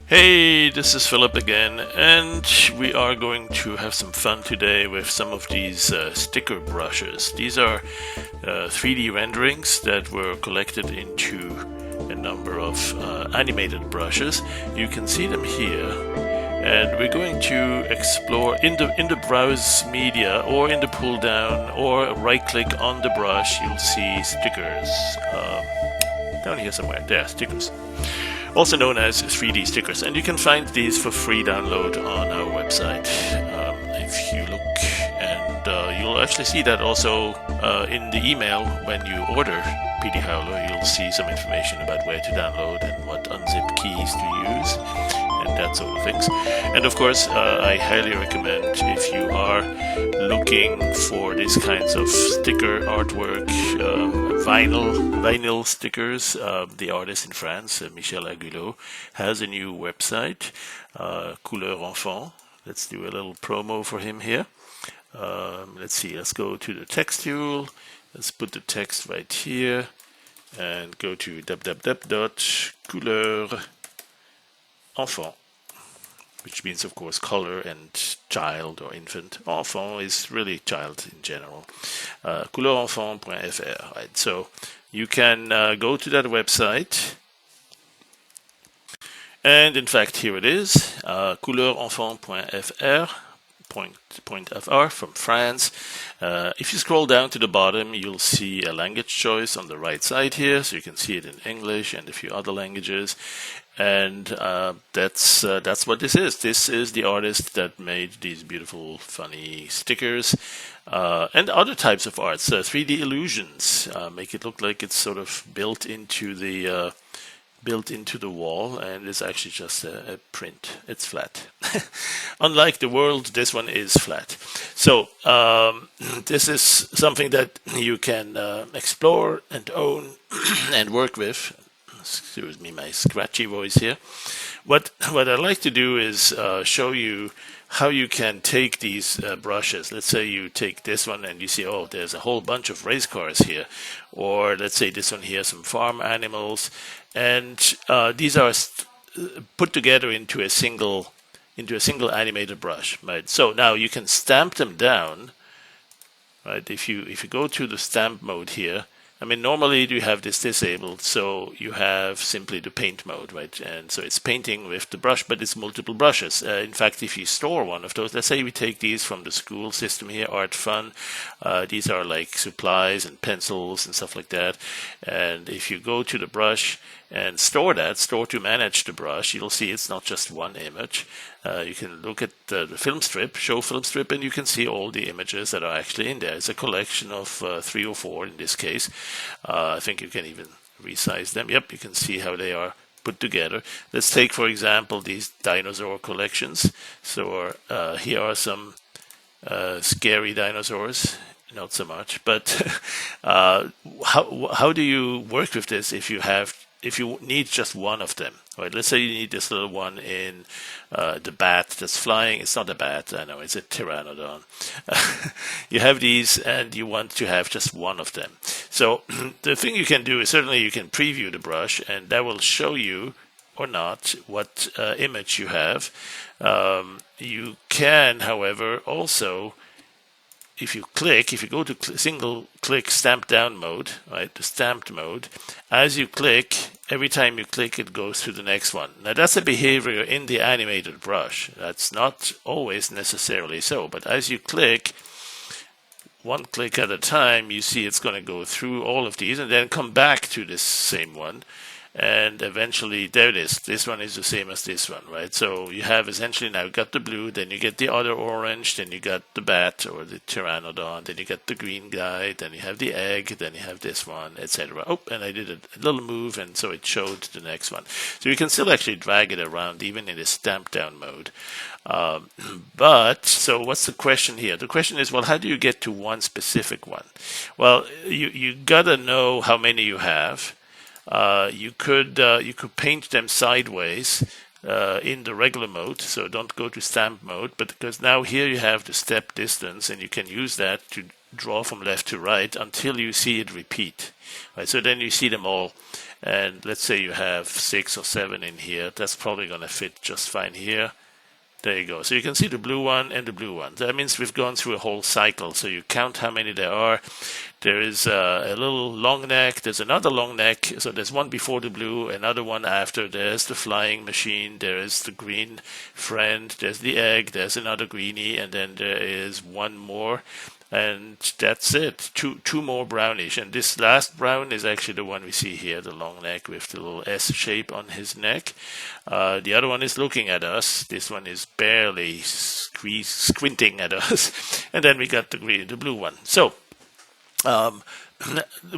Hey, this is Philip again, and we are going to have some fun today with some of these sticker brushes. These are 3D renderings that were collected into a number of animated brushes. You can see them here, and we're going to explore in the browse media or in the pull down or right click on the brush. You'll see stickers down here somewhere. There, stickers, also known as 3D stickers, and you can find these for free download on our website. If you look, and you'll actually see that also in the email when you order PD Howler, you'll see some information about where to download and what unzip keys to use and that sort of things. And of course, I highly recommend, if you are looking for these kinds of sticker artwork, vinyl stickers, the artist in France, Michel Agulot, has a new website, Couleur Enfant. Let's do a little promo for him here. Let's see, let's go to the text tool. Let's put the text right here and go to www.couleurrenfant, which means, of course, color and child or infant. Enfant is really child in general. Couleurrenfant.fr, right? So you can go to that website. And in fact, here it is, couleurrenfant.fr, .fr from France. If you scroll down to the bottom, you'll see a language choice on the right side here, so you can see it in English and a few other languages. And that's what this is. This is the artist that made these beautiful, funny stickers and other types of arts. 3D illusions make it look like it's sort of built into the wall, and it's actually just a print. It's flat. Unlike the world, this one is flat. So this is something that you can explore and own and work with. Excuse me, my scratchy voice here. What I like to do is show you how you can take these brushes. Let's say you take this one and you see, oh, there's a whole bunch of race cars here. Or let's say this one here, some farm animals. And these are put together into a single animated brush, right? So now you can stamp them down, right? If you go to the stamp mode here, I mean, normally you have this disabled, so you have simply the paint mode, right? And so it's painting with the brush, but it's multiple brushes. In fact, if you store one of those, let's say we take these from the school system here, Art Fun. These are like supplies and pencils and stuff like that. And if you go to the brush and store to manage the brush, you'll see it's not just one image. You can look at the film strip, show film strip, and you can see all the images that are actually in there. It's a collection of 3 or 4 in this case. I think you can even resize them. Yep, you can see how they are put together. Let's take, for example, these dinosaur collections. So here are some scary dinosaurs. Not so much, but how do you work with this if you need just one of them, right? Let's say you need this little one in the bat that's flying. It's not a bat, I know, it's a pteranodon. You have these and you want to have just one of them. So the thing you can do is certainly you can preview the brush, and that will show you or not what image you have. You can, however, also, if you go to single click stamp down mode, right, the stamped mode, as you click, every time you click, it goes to the next one. Now that's a behavior in the animated brush. That's not always necessarily so, but as you click, one click at a time, you see it's going to go through all of these and then come back to this same one. And eventually, there it is. This one is the same as this one, right? So you have essentially now got the blue, then you get the other orange, then you got the bat or the pteranodon, then you got the green guy, then you have the egg, then you have this one, etc. Oh, and I did a little move, and so it showed the next one. So you can still actually drag it around, even in the stamp down mode. But, so what's the question here? The question is, well, how do you get to one specific one? Well, you gotta know how many you have. You could paint them sideways in the regular mode, so don't go to stamp mode, but because now here you have the step distance, and you can use that to draw from left to right until you see it repeat. Right, so then you see them all And let's say you have 6 or 7 in here. That's probably going to fit just fine here. There you go. So you can see the blue one and the blue one. That means we've gone through a whole cycle. So you count how many there are. There is a little long neck. There's another long neck. So there's one before the blue, another one after. There's the flying machine. There is the green friend. There's the egg. There's another greenie. And then there is one more. And that's it. Two more brownish. And this last brown is actually the one we see here, the long neck with the little S shape on his neck. The other one is looking at us. This one is barely squinting at us. And then we got the blue one. So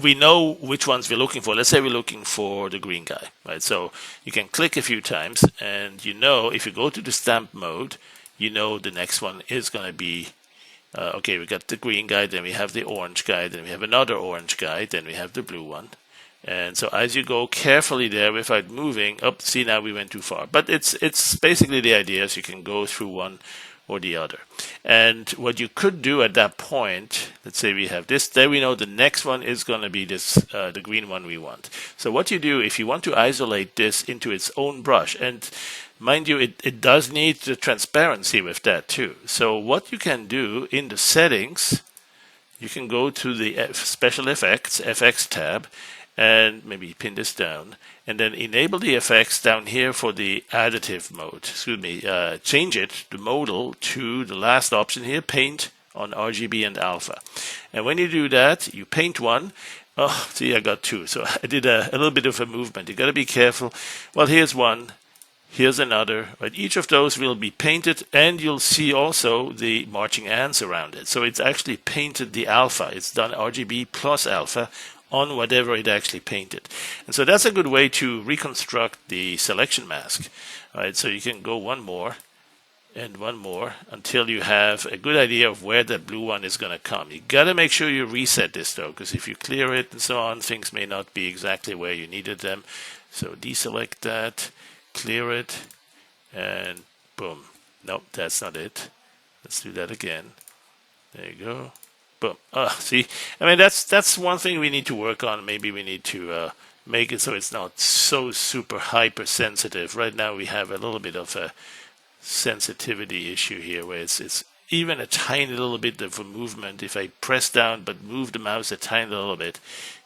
we know which ones we're looking for. Let's say we're looking for the green guy, right? So you can click a few times, and you know if you go to the stamp mode, you know the next one is going to be okay, we got the green guy, then we have the orange guy, then we have another orange guy, then we have the blue one. And so as you go carefully there without moving, see, now we went too far. But it's basically the idea is you can go through one or the other. And what you could do at that point, let's say we have this, there we know the next one is going to be this, the green one we want. So what you do, if you want to isolate this into its own brush, and mind you, it does need the transparency with that too. So what you can do in the settings, you can go to the special effects, FX tab, and maybe pin this down, and then enable the effects down here for the additive mode. Change it, the modal, to the last option here, paint on RGB and alpha. And when you do that, you paint one. Oh, see, I got 2. So I did a little bit of a movement. You got to be careful. Well, here's one. Here's another. Right? Each of those will be painted, and you'll see also the marching ants around it. So it's actually painted the alpha. It's done RGB plus alpha on whatever it actually painted. And so that's a good way to reconstruct the selection mask. All right, so you can go one more and one more until you have a good idea of where that blue one is going to come. You got to make sure you reset this though, because if you clear it and so on, things may not be exactly where you needed them. So deselect that, clear it, and boom. Nope, that's not it. Let's do that again. There you go. Boom. See, I mean, that's one thing we need to work on. Maybe we need to make it so it's not so super hypersensitive. Right now we have a little bit of a sensitivity issue here where it's even a tiny little bit of a movement. If I press down but move the mouse a tiny little bit,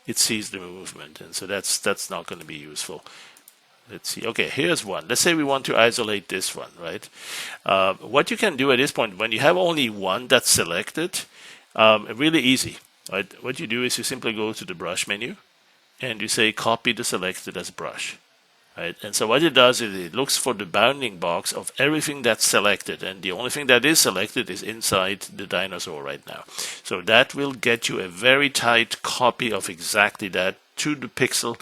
it sees the movement. And so that's not going to be useful. Let's see. Okay, here's one. Let's say we want to isolate this one, right? What you can do at this point, when you have only one that's selected, really easy. Right? What you do is you simply go to the brush menu and you say copy the selected as brush. Right? And so what it does is it looks for the bounding box of everything that's selected, and the only thing that is selected is inside the dinosaur right now. So that will get you a very tight copy of exactly that to the pixel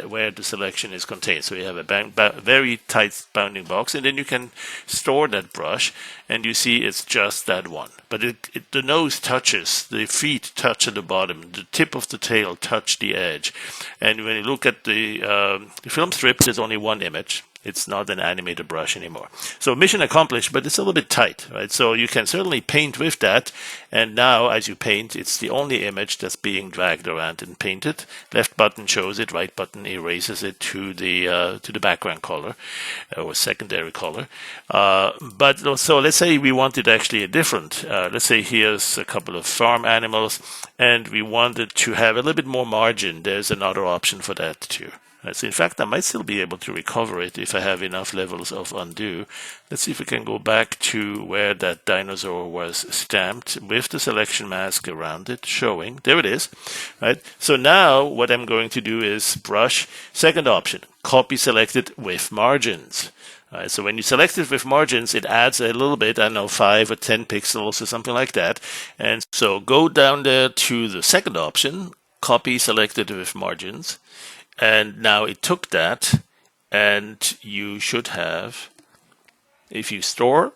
where the selection is contained. So you have a very tight bounding box, and then you can store that brush, and you see it's just that one. But the nose touches, the feet touch at the bottom, the tip of the tail touch the edge. And when you look at the film strip, there's only one image. It's not an animated brush anymore. So mission accomplished, but it's a little bit tight, right? So you can certainly paint with that. And now, as you paint, it's the only image that's being dragged around and painted. Left button shows it, right button erases it to the background color or secondary color. But so let's say we wanted actually a different. Let's say here's a couple of farm animals, and we wanted to have a little bit more margin. There's another option for that too. So in fact, I might still be able to recover it if I have enough levels of undo. Let's see if we can go back to where that dinosaur was stamped with the selection mask around it showing. There it is. Right. So now what I'm going to do is brush. Second option, copy selected with margins. Right, so when you select it with margins, it adds a little bit, I don't know, 5 or 10 pixels or something like that. And so go down there to the second option, copy selected with margins. And now it took that, and you should have, if you store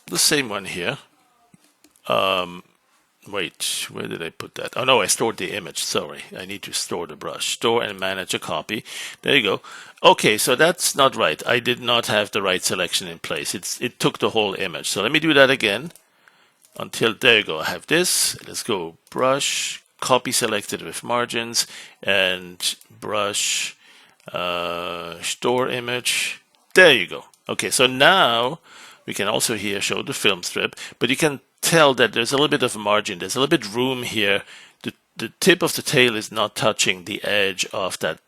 the same one here, wait, where did I put that? Oh no, I stored the image, sorry. I need to store the brush. Store and manage a copy. There you go. Okay, so that's not right. I did not have the right selection in place. It took the whole image. So let me do that again until, there you go. I have this. Let's go brush, copy selected with margins, and brush, Store image. There you go. Okay, so now we can also here show the film strip, but you can tell that there's a little bit of margin. There's a little bit room here. The tip of the tail is not touching the edge of that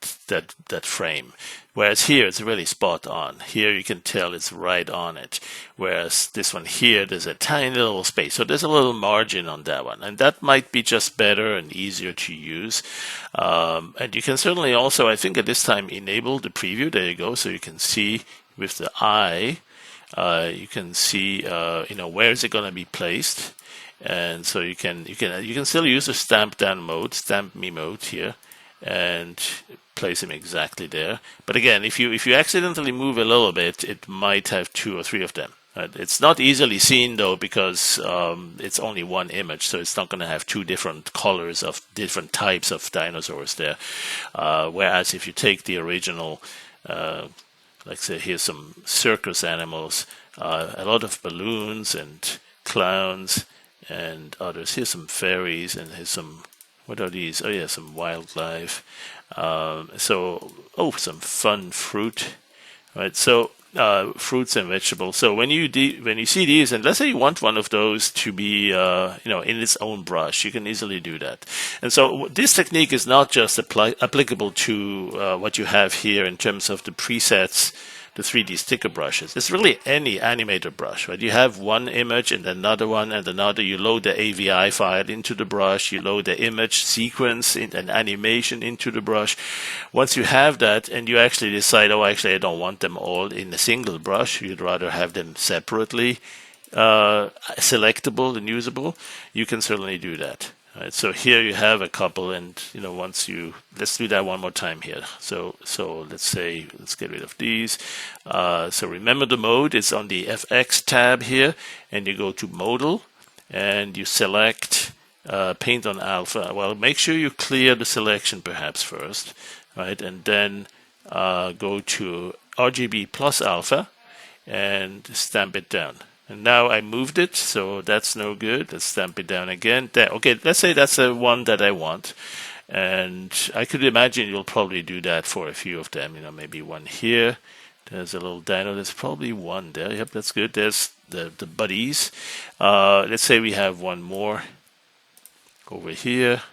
frame. Whereas here it's really spot on. Here you can tell it's right on it. Whereas this one here, there's a tiny little space. So there's a little margin on that one. And that might be just better and easier to use. And you can certainly also, I think at this time, enable the preview. There you go. So you can see with the eye, you can see, where is it going to be placed. And so you can still use the stamp down mode, stamp me mode here, and place him exactly there. But again, if you accidentally move a little bit, it might have 2 or 3 of them. It's not easily seen though, because it's only one image, so it's not going to have 2 different colors of different types of dinosaurs there. Whereas if you take the original, like say here's some circus animals, a lot of balloons and clowns and others. Here's some fairies, and here's some, what are these? Oh yeah, some wildlife. Some fun fruit, right? So fruits and vegetables. So when you see these, and let's say you want one of those to be in its own brush, you can easily do that. And so this technique is not just applicable to what you have here in terms of the presets, the 3D sticker brushes. It's really any animator brush, right? You have one image and another one and another. You load the AVI file into the brush. You load the image sequence and animation into the brush. Once you have that and you actually decide, I don't want them all in a single brush. You'd rather have them separately selectable and usable. You can certainly do that. Right, so here you have a couple, and let's do that one more time here. So let's get rid of these. So remember the mode is on the FX tab here, and you go to modal, and you select paint on alpha. Well, make sure you clear the selection perhaps first, right, and then go to RGB plus alpha and stamp it down. And now I moved it, so that's no good. Let's stamp it down again. There. Okay, let's say that's the one that I want. And I could imagine you'll probably do that for a few of them. Maybe one here. There's a little dino. There's probably one there. Yep, that's good. There's the buddies. Let's say we have one more over here.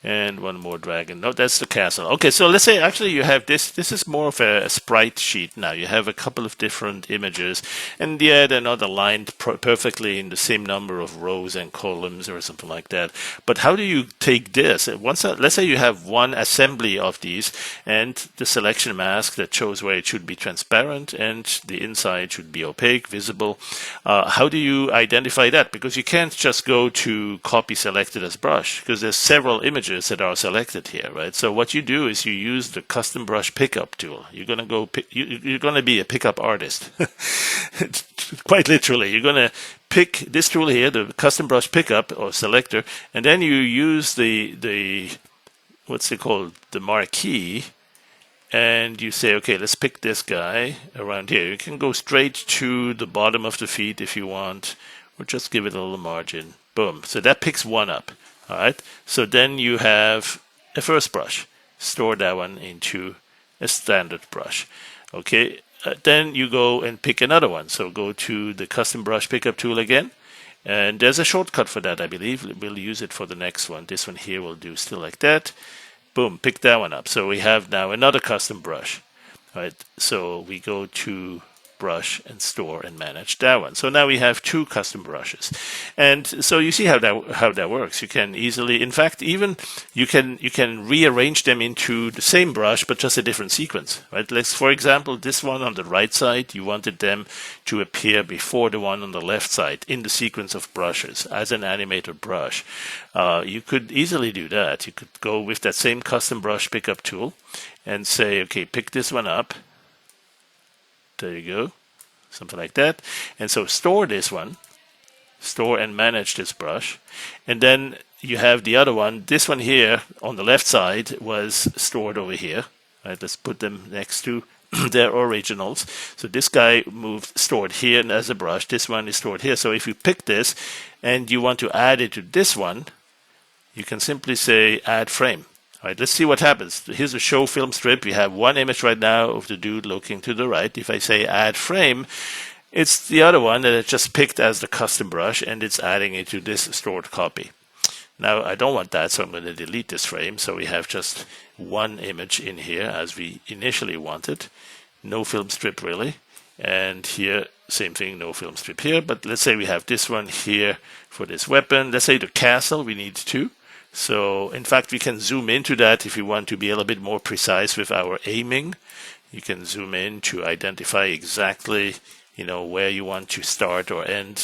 And one more dragon. No, that's the castle. Okay, so let's say actually you have this. This is more of a sprite sheet now. You have a couple of different images. And yeah, they're not aligned perfectly in the same number of rows and columns or something like that. But how do you take this? Let's say you have one assembly of these and the selection mask that shows where it should be transparent and the inside should be opaque, visible. How do you identify that? Because you can't just go to copy selected as brush, because there's several images that are selected here, right? So what you do is you use the custom brush pickup tool. You're gonna you're gonna be a pickup artist, quite literally. You're gonna pick this tool here, the custom brush pickup or selector, and then you use the what's it called, the marquee, and you say, okay, let's pick this guy around here. You can go straight to the bottom of the feet if you want, or just give it a little margin. Boom. So that picks one up. All right, so then you have a first brush. Store that one into a standard brush. Okay, then you go and pick another one. So go to the custom brush pickup tool again. And there's a shortcut for that, I believe. We'll use it for the next one. This one here will do still like that. Boom, pick that one up. So we have now another custom brush. All right, so we go to brush and store and manage that one. So now we have 2 custom brushes, and so you see how that works. You can easily, in fact, even you can rearrange them into the same brush but just a different sequence, right? Let's, for example, this one on the right side, you wanted them to appear before the one on the left side in the sequence of brushes as an animator brush. You could easily do that. You could go with that same custom brush pickup tool and say, okay, pick this one up. There you go, something like that. And so store this one, store and manage this brush. And then you have the other one. This one here on the left side was stored over here. Right, let's put them next to their originals. So this guy stored here as a brush. This one is stored here. So if you pick this and you want to add it to this one, you can simply say add frame. All right, let's see what happens. Here's a show film strip. We have one image right now of the dude looking to the right. If I say add frame, it's the other one that I just picked as the custom brush, and it's adding it to this stored copy. Now, I don't want that, so I'm going to delete this frame. So we have just one image in here as we initially wanted. No film strip, really. And here, same thing, no film strip here. But let's say we have this one here for this weapon. Let's say the castle, we need two. So, in fact, we can zoom into that if you want to be a little bit more precise with our aiming. You can zoom in to identify exactly, where you want to start or end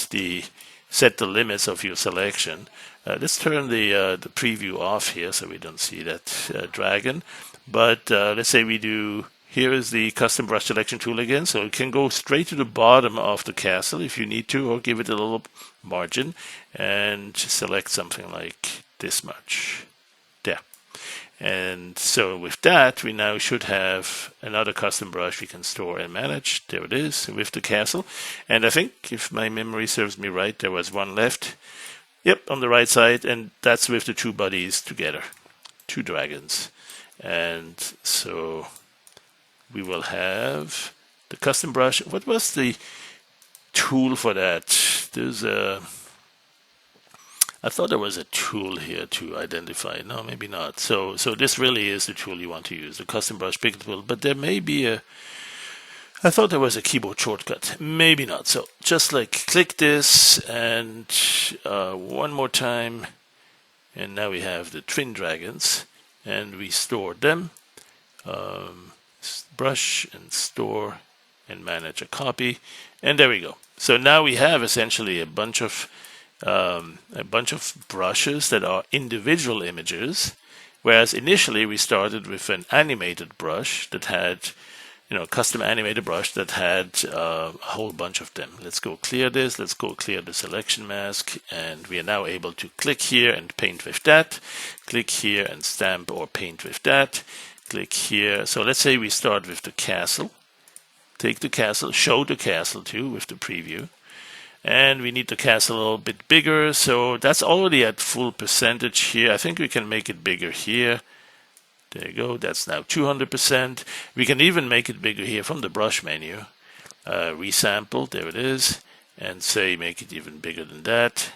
set the limits of your selection. Let's turn the preview off here so we don't see that dragon. But let's say we do, here is the custom brush selection tool again. So you can go straight to the bottom of the castle if you need to, or give it a little margin and select something like this much. There. And so with that, we now should have another custom brush we can store and manage. There it is with the castle. And I think, if my memory serves me right, there was one left. Yep, on the right side, and that's with the two buddies together, two dragons. And so we will have the custom brush. What was the tool for that? I thought there was a tool here to identify. No, maybe not. So this really is the tool you want to use, the custom brush pick tool. But there may be I thought there was a keyboard shortcut. Maybe not. So just click this and one more time. And now we have the twin dragons. And we stored them. Brush and store and manage a copy. And there we go. So now we have essentially a bunch of brushes that are individual images, whereas initially we started with an animated brush that had, custom animated brush that had a whole bunch of them. Let's go clear this. Let's go clear the selection mask, and we are now able to click here and paint with that. Click here and stamp or paint with that. Click here. So let's say we start with the castle. Take the castle, show the castle too with the preview. And we need the castle a little bit bigger, so that's already at full percentage here. I think we can make it bigger here. There you go, that's now 200%. We can even make it bigger here from the brush menu. Resample, there it is. And say make it even bigger than that.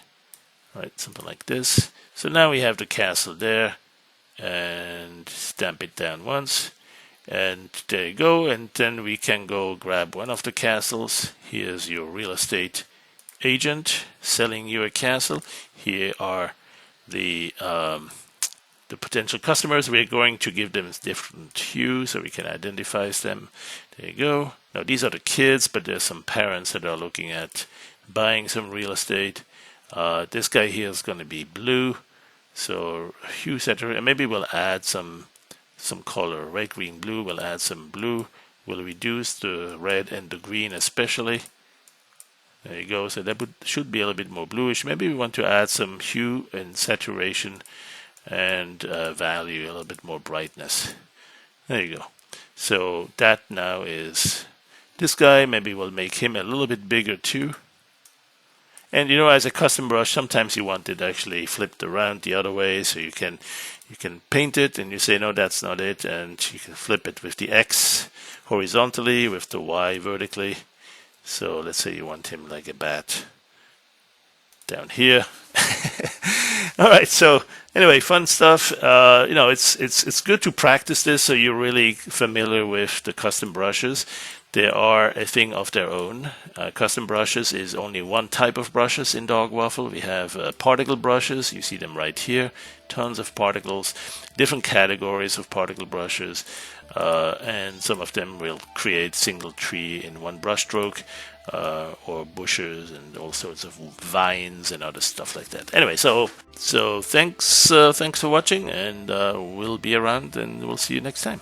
Right, something like this. So now we have the castle there. And stamp it down once. And there you go. And then we can go grab one of the castles. Here's your real estate agent selling you a castle. Here are the potential customers. We're going to give them different hues so we can identify them. There you go. Now these are the kids, but there's some parents that are looking at buying some real estate. This guy here is going to be blue. So hue setter, and maybe we'll add some color. Red, green, blue. We'll add some blue. We'll reduce the red and the green especially. There you go. So that should be a little bit more bluish. Maybe we want to add some hue and saturation and value, a little bit more brightness. There you go. So that now is this guy. Maybe we'll make him a little bit bigger too. And as a custom brush, sometimes you want it actually flipped around the other way, so you can paint it and you say no, that's not it, and you can flip it with the X horizontally, with the Y vertically. So let's say you want him like a bat down here. All right. So anyway, fun stuff. It's good to practice this so you're really familiar with the custom brushes. They are a thing of their own. Custom brushes is only one type of brushes in Dog Waffle. We have particle brushes. You see them right here. Tons of particles, different categories of particle brushes. And some of them will create single tree in one brush stroke, or bushes and all sorts of vines and other stuff like that. Anyway, so thanks for watching, and we'll be around, and we'll see you next time.